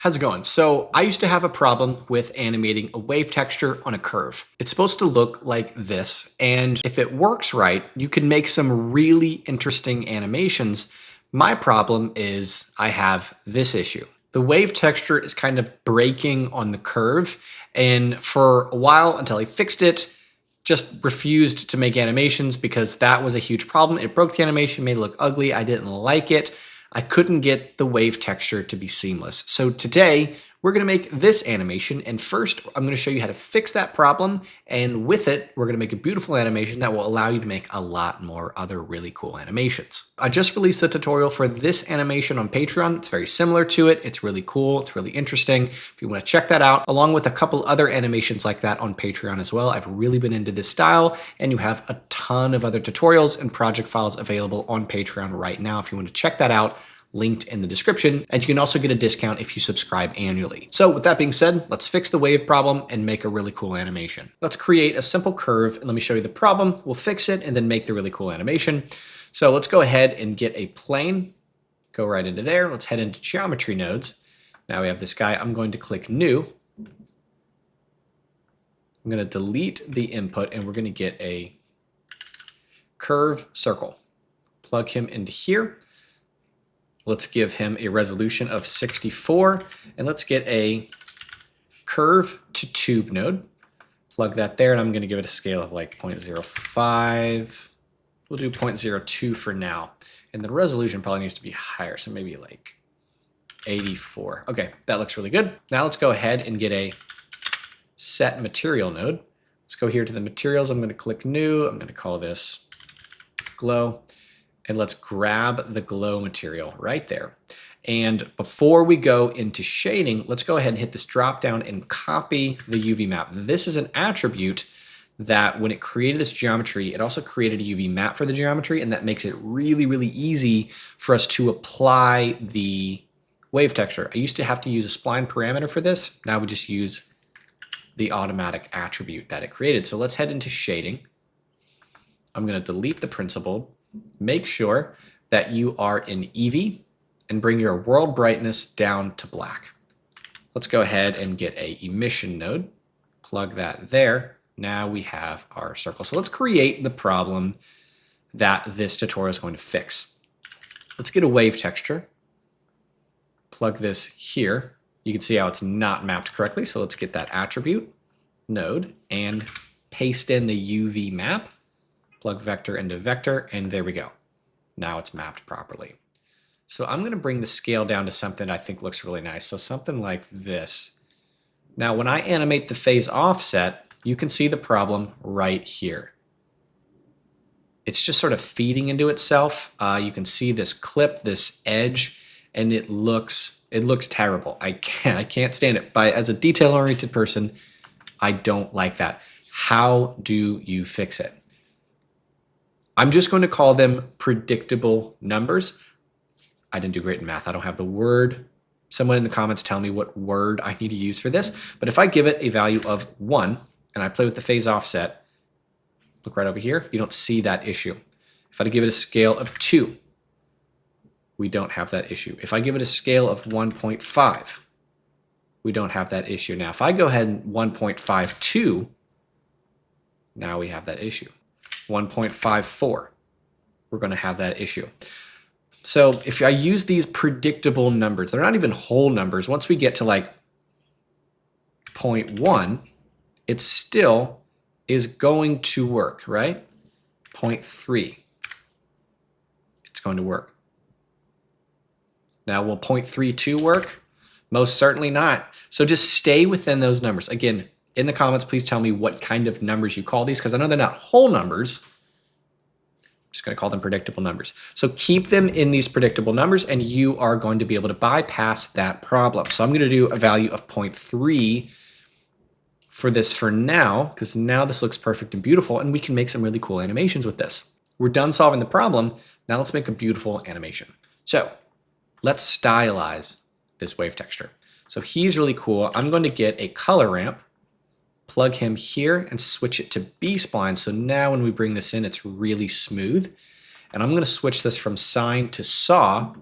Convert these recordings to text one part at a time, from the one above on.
How's it going? So I used to have a problem with animating a wave texture on a curve. It's supposed to look like this, and if it works right, you can make some really interesting animations. My problem is I have this issue. The wave texture is kind of breaking on the curve, and for a while until I fixed it, just refused to make animations because that was a huge problem. It broke the animation, made it look ugly. I didn't like it. I couldn't get the wave texture to be seamless. So today we're going to make this animation, and first I'm going to show you how to fix that problem, and with it we're going to make a beautiful animation that will allow you to make a lot more other really cool animations. I just released the tutorial for this animation on Patreon. It's very similar to it. It's really cool. It's really interesting. If you want to check that out, along with a couple other animations like that on Patreon as well. I've really been into this style, and you have a ton of other tutorials and project files available on Patreon right now if you want to check that out. Linked in the description, and you can also get a discount if you subscribe annually. So with that being said, let's fix the wave problem and make a really cool animation. Let's create a simple curve, and let me show you the problem. We'll fix it and then make the really cool animation. So let's go ahead and get a plane, go right into there. Let's head into geometry nodes. Now we have this guy. I'm going to click new. I'm going to delete the input, and we're going to get a curve circle. Plug him into here. Let's give him a resolution of 64, and let's get a curve to tube node. Plug that there, and I'm going to give it a scale of like 0.05. We'll do 0.02 for now. And the resolution probably needs to be higher, so maybe like 84. Okay, that looks really good. Now let's go ahead and get a set material node. Let's go here to the materials. I'm going to click new. I'm going to call this glow. And let's grab the glow material right there. And before we go into shading, let's go ahead and hit this drop down and copy the UV map. This is an attribute that when it created this geometry, it also created a UV map for the geometry, and that makes it really, really easy for us to apply the wave texture. I used to have to use a spline parameter for this. Now we just use the automatic attribute that it created. So let's head into shading. I'm going to delete the principled. Make sure that you are in Eevee and bring your world brightness down to black. Let's go ahead and get a emission node, plug that there. Now we have our circle. So let's create the problem that this tutorial is going to fix. Let's get a wave texture, plug this here. You can see how it's not mapped correctly. So let's get that attribute node and paste in the UV map. Plug vector into vector, and there we go. Now it's mapped properly. So I'm going to bring the scale down to something I think looks really nice. So something like this. Now when I animate the phase offset, you can see the problem right here. It's just sort of feeding into itself. You can see this clip, this edge, and it looks terrible. I can't stand it. As a detail-oriented person, I don't like that. How do you fix it? I'm just going to call them predictable numbers. I didn't do great in math. I don't have the word. Someone in the comments tell me what word I need to use for this. But if I give it a value of 1 and I play with the phase offset, look right over here, you don't see that issue. If I give it a scale of 2, we don't have that issue. If I give it a scale of 1.5, we don't have that issue. Now, if I go ahead and 1.52, now we have that issue. 1.54, we're going to have that issue. So if I use these predictable numbers, they're not even whole numbers. Once we get to like 0.1, it still is going to work, right? 0.3, it's going to work. Now, will 0.32 work? Most certainly not. So just stay within those numbers. Again, in the comments, please tell me what kind of numbers you call these, because I know they're not whole numbers. I'm just going to call them predictable numbers. So keep them in these predictable numbers, and you are going to be able to bypass that problem. So I'm going to do a value of 0.3 for this for now, because now this looks perfect and beautiful, and we can make some really cool animations with this. We're done solving the problem. Now let's make a beautiful animation. So let's stylize this wave texture. So he's really cool. I'm going to get a color ramp, plug him here, and switch it to B-spline. So now when we bring this in, it's really smooth. And I'm going to switch this from sine to saw.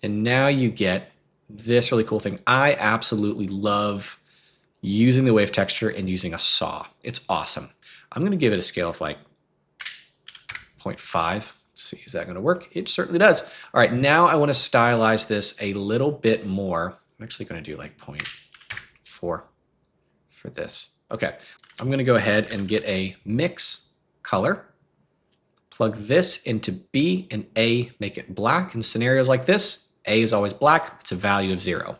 And now you get this really cool thing. I absolutely love using the wave texture and using a saw. It's awesome. I'm going to give it a scale of like 0.5. Let's see, is that going to work? It certainly does. All right, now I want to stylize this a little bit more. I'm actually going to do like 0.4 for this. Okay, I'm going to go ahead and get a mix color, plug this into B and A, make it black. In scenarios like this, A is always black. It's a value of 0.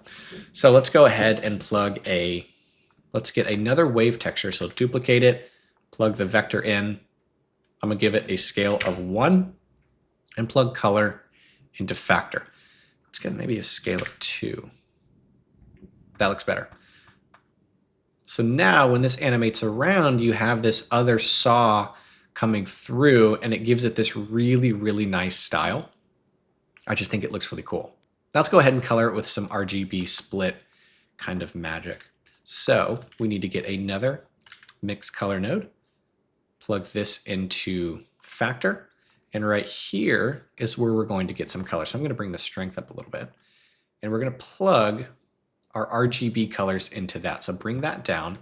So let's go ahead and plug let's get another wave texture. So duplicate it, plug the vector in. I'm gonna give it a scale of 1 and plug color into factor. Let's get maybe a scale of 2. That looks better. So now when this animates around, you have this other saw coming through and it gives it this really, really nice style. I just think it looks really cool. Now let's go ahead and color it with some RGB split kind of magic. So we need to get another mix color node, plug this into factor, and right here is where we're going to get some color. So I'm going to bring the strength up a little bit, and we're going to plug our RGB colors into that. So bring that down,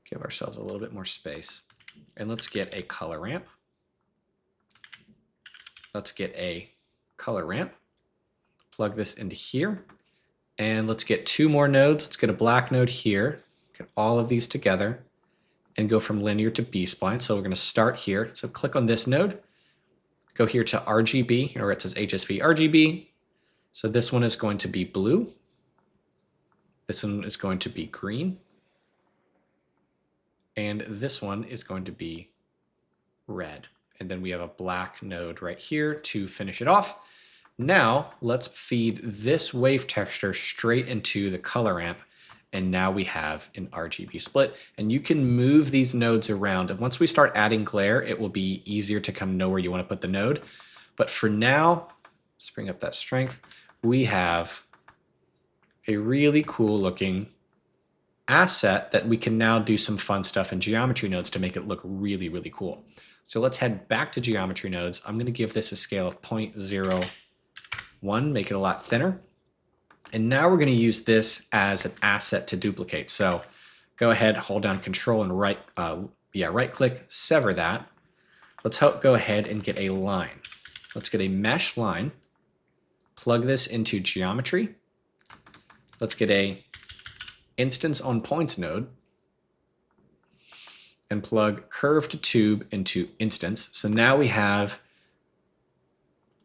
give ourselves a little bit more space, and let's get a color ramp. Let's get a color ramp, plug this into here, and let's get 2 more nodes. Let's get a black node here, get all of these together, and go from linear to B-spline. So we're going to start here. So click on this node, go here to RGB, or it says HSV RGB. So this one is going to be blue. This one is going to be green. And this one is going to be red. And then we have a black node right here to finish it off. Now let's feed this wave texture straight into the color ramp. And now we have an RGB split, and you can move these nodes around. And once we start adding glare, it will be easier to come know where you want to put the node. But for now, let's bring up that strength. We have a really cool looking asset that we can now do some fun stuff in geometry nodes to make it look really, really cool. So let's head back to geometry nodes. I'm going to give this a scale of 0.01, make it a lot thinner. And now we're going to use this as an asset to duplicate. So go ahead, hold down Control and right click, sever that. Let's go ahead and get a line. Let's get a mesh line, plug this into geometry. Let's get a instance on points node and plug curve to tube into instance. So now we have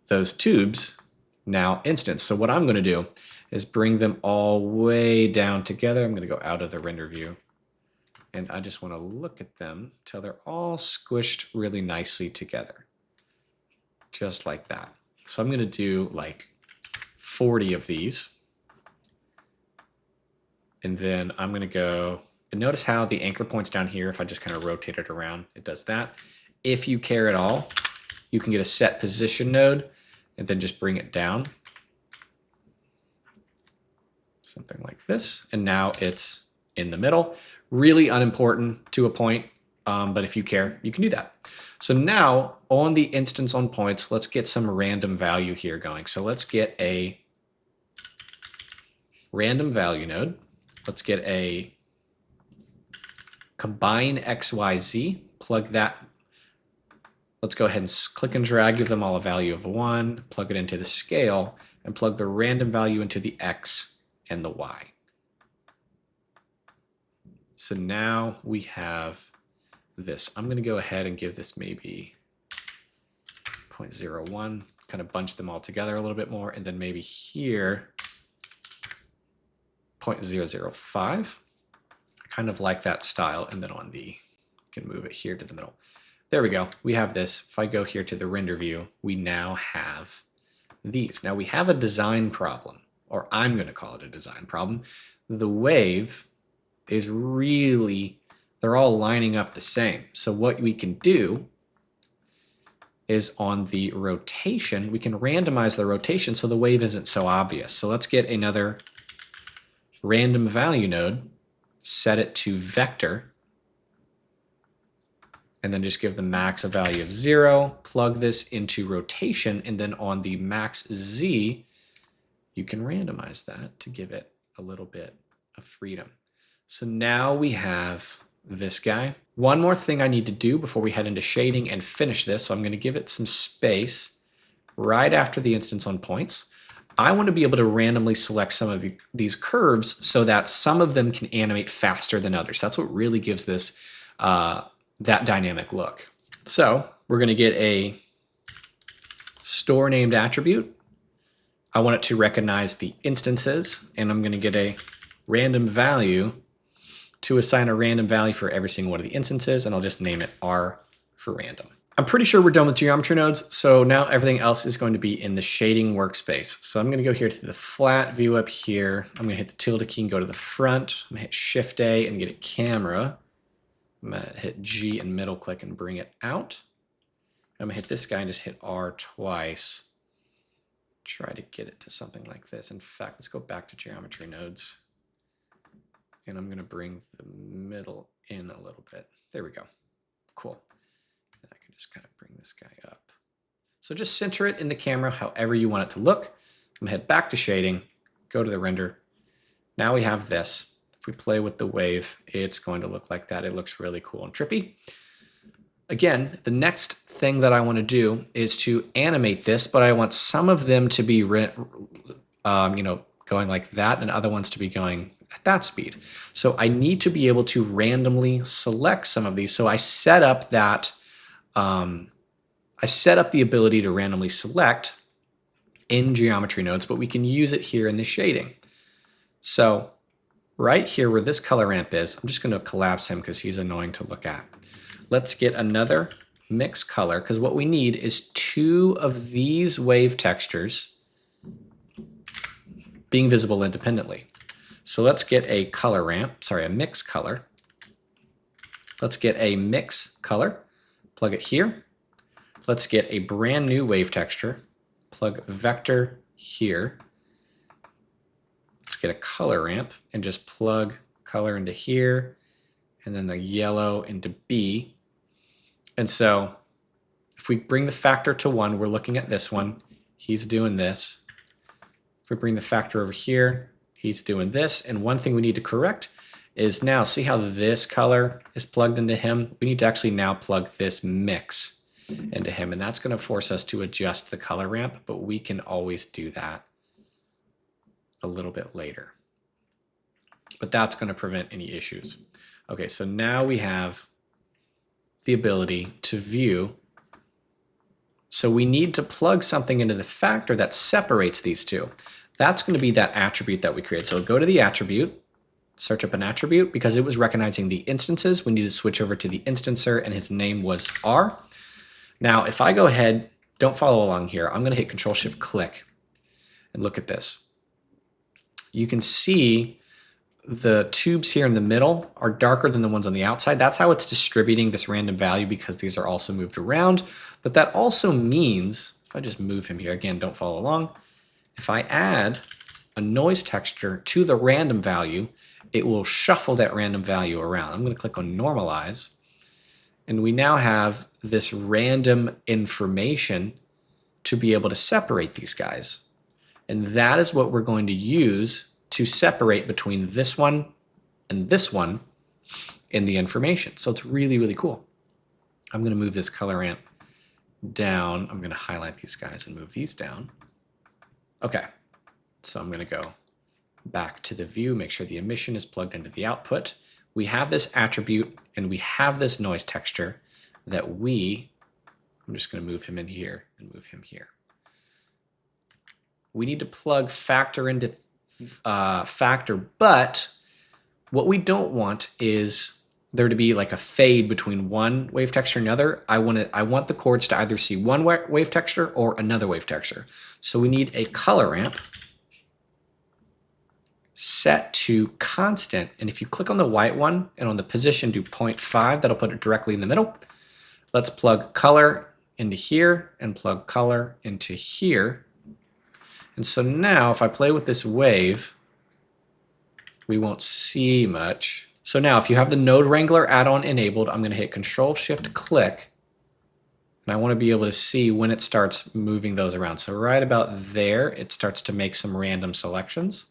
those tubes now instance. So what I'm going to do is bring them all way down together. I'm going to go out of the render view, and I just want to look at them till they're all squished really nicely together, just like that. So I'm going to do like 40 of these, and then I'm going to go, and notice how the anchor point's down here. If I just kind of rotate it around, it does that. If you care at all, you can get a set position node and then just bring it down. Something like this, and now it's in the middle. Really unimportant to a point, but if you care, you can do that. So now on the instance on points, let's get some random value here going. So let's get a random value node. Let's get a combine XYZ, plug that. Let's go ahead and click and drag, give them all a value of 1, plug it into the scale, and plug the random value into the X and the Y. So now we have this. I'm going to go ahead and give this maybe 0.01, kind of bunch them all together a little bit more, and then maybe here 0.005. I kind of like that style, and then on the, can move it here to the middle. There we go. We have this. If I go here to the render view, we now have these. Now we have a design problem, or I'm going to call it a design problem. The wave is really, they're all lining up the same. So what we can do is on the rotation, we can randomize the rotation so the wave isn't so obvious. So let's get another random value node, set it to vector, and then just give the max a value of 0, plug this into rotation, and then on the max Z, you can randomize that to give it a little bit of freedom. So now we have this guy. One more thing I need to do before we head into shading and finish this. So I'm going to give it some space right after the instance on points. I want to be able to randomly select some of these curves so that some of them can animate faster than others. That's what really gives this that dynamic look. So we're going to get a store named attribute. I want it to recognize the instances, and I'm going to get a random value to assign a random value for every single one of the instances, and I'll just name it R for random. I'm pretty sure we're done with geometry nodes, so now everything else is going to be in the shading workspace. So I'm going to go here to the flat view up here. I'm going to hit the tilde key and go to the front. I'm going to hit Shift A and get a camera. I'm going to hit G and middle click and bring it out. I'm going to hit this guy and just hit R twice. Try to get it to something like this. In fact, let's go back to geometry nodes. And I'm going to bring the middle in a little bit. There we go. Cool. And I can just kind of bring this guy up. So just center it in the camera however you want it to look. I'm going to head back to shading, go to the render. Now we have this. If we play with the wave, it's going to look like that. It looks really cool and trippy. Again, the next thing that I want to do is to animate this, but I want some of them to be going like that and other ones to be going at that speed. So I need to be able to randomly select some of these. So I set up that I set up the ability to randomly select in geometry nodes, but we can use it here in the shading. So right here where this color ramp is, I'm just going to collapse him because he's annoying to look at. Let's get another mix color, because what we need is 2 of these wave textures being visible independently. So let's get a color ramp, sorry, a mix color. Let's get a mix color, plug it here. Let's get a brand new wave texture, plug vector here. Let's get a color ramp and just plug color into here, and then the yellow into B. And so if we bring the factor to 1, we're looking at this one. He's doing this. If we bring the factor over here, he's doing this. And one thing we need to correct is now, see how this color is plugged into him? We need to actually now plug this mix into him. And that's going to force us to adjust the color ramp, but we can always do that a little bit later. But that's going to prevent any issues. Okay, so now we have the ability to view. So we need to plug something into the factor that separates these two. That's going to be that attribute that we create. So go to the attribute, search up an attribute. Because it was recognizing the instances, we need to switch over to the instancer, and his name was R. Now, if I go ahead, don't follow along here, I'm going to hit Control-Shift-Click and look at this. You can see the tubes here in the middle are darker than the ones on the outside. That's how it's distributing this random value, because these are also moved around. But that also means, if I just move him here, again, don't follow along, if I add a noise texture to the random value, it will shuffle that random value around. I'm going to click on Normalize, and we now have this random information to be able to separate these guys. And that is what we're going to use to separate between this one and this one in the information. So it's really, really cool. I'm going to move this color ramp down. I'm going to highlight these guys and move these down. Okay, so I'm going to go back to the view, make sure the emission is plugged into the output. We have this attribute and we have this noise texture that I'm just going to move him in here and move him here. We need to plug factor into factor, but what we don't want is there to be like a fade between one wave texture and another. I want the chords to either see one wave texture or another wave texture. So we need a color ramp set to constant. And if you click on the white one and on the position do 0.5, that'll put it directly in the middle. Let's plug color into here and plug color into here. And so now if I play with this wave, we won't see much. So now if you have the Node Wrangler add-on enabled, I'm going to hit Control-Shift-Click. And I want to be able to see when it starts moving those around. So right about there, it starts to make some random selections.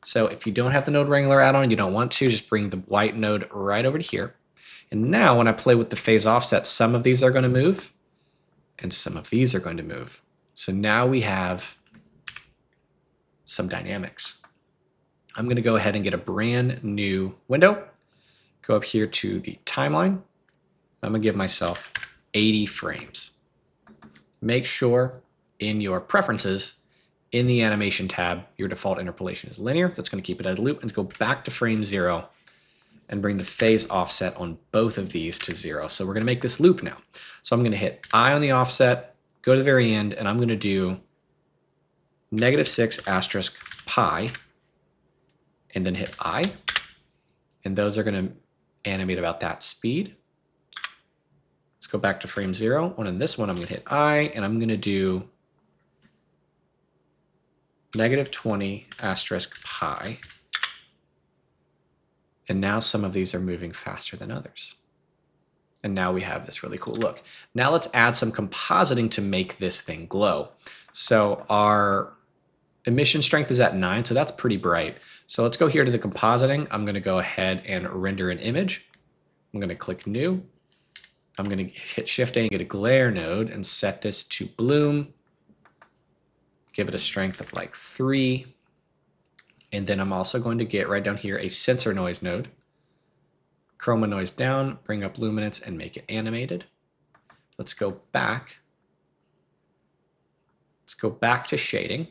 So if you don't have the node wrangler add-on, you don't want to, just bring the white node right over to here. And now when I play with the phase offset, some of these are going to move and some of these are going to move. So now we have some dynamics. I'm going to go ahead and get a brand new window, go up here to the timeline. I'm going to give myself 80 frames. Make sure in your preferences, in the animation tab, your default interpolation is linear. That's going to keep it at a loop, and go back to frame 0 and bring the phase offset on both of these to 0. So we're going to make this loop now. So I'm going to hit I on the offset, go to the very end, and I'm going to do -6 * pi, and then hit I. And those are going to animate about that speed. Let's go back to frame 0. On this one, I'm going to hit I, and I'm going to do -20 * pi. And now some of these are moving faster than others. And now we have this really cool look. Now let's add some compositing to make this thing glow. So our emission strength is at 9, so that's pretty bright. So let's go here to the compositing. I'm going to go ahead and render an image. I'm going to click New. I'm going to hit Shift A and get a glare node and set this to bloom. Give it a strength of like 3. And then I'm also going to get right down here a sensor noise node. Chroma noise down, bring up luminance, and make it animated. Let's go back. Let's go back to shading.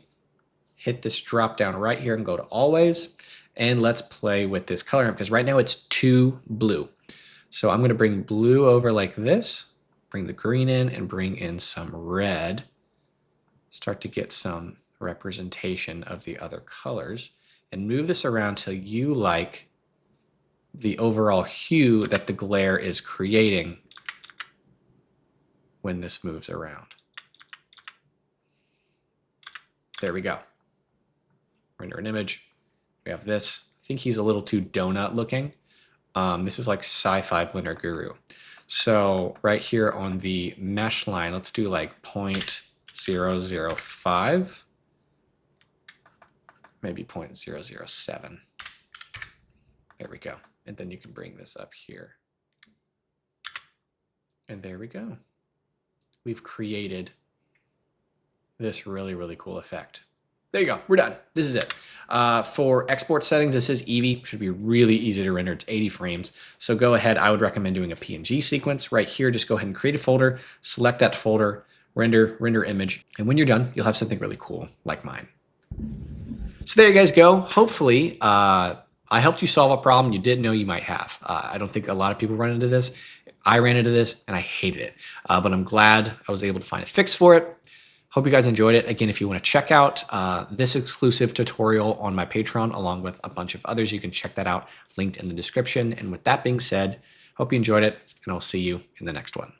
Hit this drop down right here and go to always. And let's play with this color because right now it's too blue. So I'm going to bring blue over like this, bring the green in, and bring in some red. Start to get some representation of the other colors. And move this around till you like the overall hue that the glare is creating when this moves around. There we go. Render an image. We have this. I think he's a little too donut looking. This is like sci-fi Blender Guru. So right here on the mesh line, let's do like 0.005. Maybe 0.007. There we go. And then you can bring this up here. And there we go. We've created this really, really cool effect. There you go. We're done. This is it. For export settings, this is Eevee. Should be really easy to render. It's 80 frames. So go ahead. I would recommend doing a PNG sequence right here. Just go ahead and create a folder, select that folder, render image. And when you're done, you'll have something really cool like mine. So there you guys go. Hopefully, I helped you solve a problem you didn't know you might have. I don't think a lot of people run into this. I ran into this and I hated it, but I'm glad I was able to find a fix for it. Hope you guys enjoyed it. Again, if you want to check out this exclusive tutorial on my Patreon, along with a bunch of others, you can check that out linked in the description. And with that being said, hope you enjoyed it, and I'll see you in the next one.